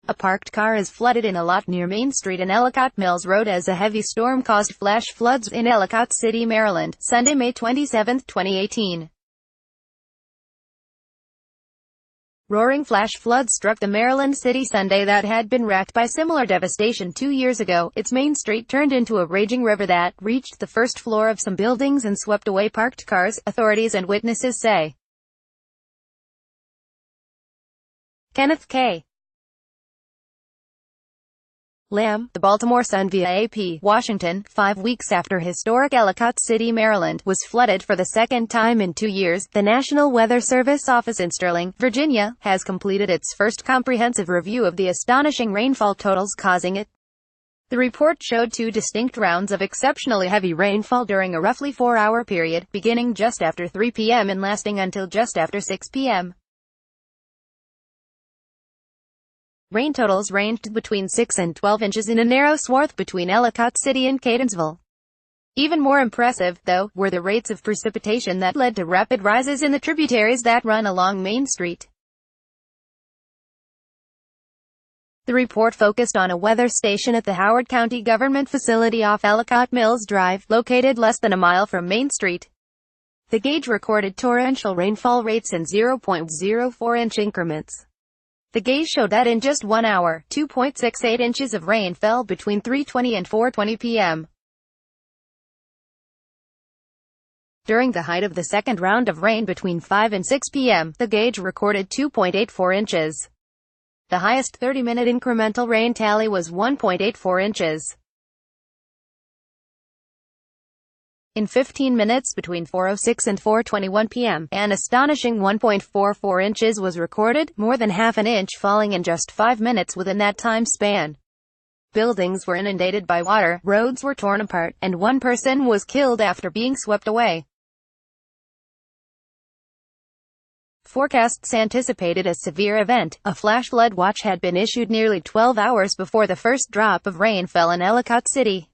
A parked car is flooded in a lot near Main Street and Ellicott Mills Road as a heavy storm caused flash floods in Ellicott City, Maryland, Sunday, May 27, 2018. Roaring flash floods struck the Maryland city Sunday that had been racked by similar devastation 2 years ago. Its Main Street turned into a raging river that reached the first floor of some buildings and swept away parked cars, authorities and witnesses say. Kenneth K. Lamb, The Baltimore Sun via AP, Washington, 5 weeks after historic Ellicott City, Maryland, was flooded for the second time in 2 years, the National Weather Service office in Sterling, Virginia, has completed its first comprehensive review of the astonishing rainfall totals causing it. The report showed 2 distinct rounds of exceptionally heavy rainfall during a roughly 4-hour period, beginning just after 3 p.m. and lasting until just after 6 p.m. Rain totals ranged between 6 and 12 inches in a narrow swath between Ellicott City and Catonsville. Even more impressive, though, were the rates of precipitation that led to rapid rises in the tributaries that run along Main Street. The report focused on a weather station at the Howard County Government Facility off Ellicott Mills Drive, located less than a mile from Main Street. The gauge recorded torrential rainfall rates in 0.04-inch increments. The gauge showed that in just 1 hour, 2.68 inches of rain fell between 3:20 and 4:20 p.m. During the height of the second round of rain between 5 and 6 p.m., the gauge recorded 2.84 inches. The highest 30-minute incremental rain tally was 1.84 inches. In 15 minutes between 4:06 and 4:21 p.m., an astonishing 1.44 inches was recorded, more than half an inch falling in just 5 minutes within that time span. Buildings were inundated by water, roads were torn apart, and 1 person was killed after being swept away. Forecasts anticipated a severe event. A flash flood watch had been issued nearly 12 hours before the first drop of rain fell in Ellicott City.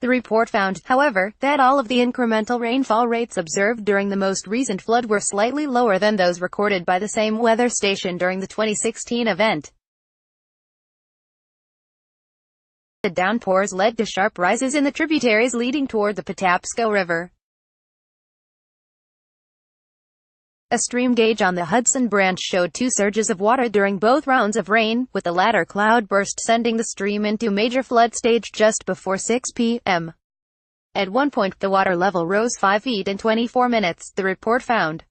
The report found, however, that all of the incremental rainfall rates observed during the most recent flood were slightly lower than those recorded by the same weather station during the 2016 event. The downpours led to sharp rises in the tributaries leading toward the Patapsco River. A stream gauge on the Hudson Branch showed 2 surges of water during both rounds of rain, with the latter cloudburst sending the stream into major flood stage just before 6 p.m. At one point, the water level rose 5 feet in 24 minutes, the report found.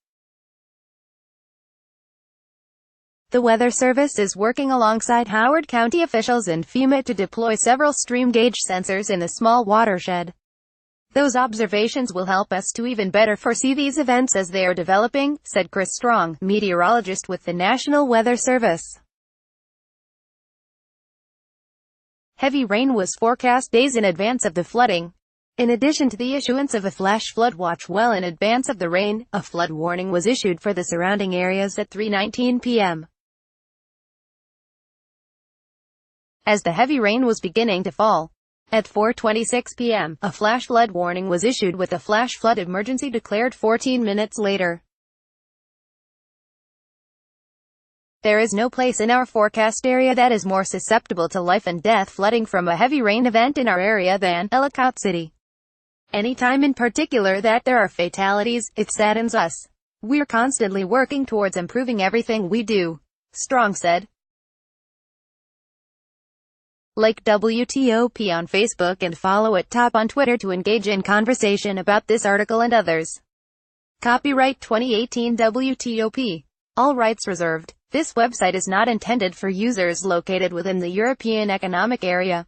The Weather Service is working alongside Howard County officials and FEMA to deploy several stream gauge sensors in the small watershed. Those observations will help us to even better foresee these events as they are developing, said Chris Strong, meteorologist with the National Weather Service. Heavy rain was forecast days in advance of the flooding. In addition to the issuance of a flash flood watch well in advance of the rain, a flood warning was issued for the surrounding areas at 3:19 p.m. as the heavy rain was beginning to fall. At 4:26 p.m., a flash flood warning was issued with a flash flood emergency declared 14 minutes later. There is no place in our forecast area that is more susceptible to life and death flooding from a heavy rain event in our area than Ellicott City. Any time in particular that there are fatalities, it saddens us. We're constantly working towards improving everything we do, Strong said. Like WTOP on Facebook and follow at Top on Twitter to engage in conversation about this article and others. Copyright 2018 WTOP. All rights reserved. This website is not intended for users located within the European Economic Area.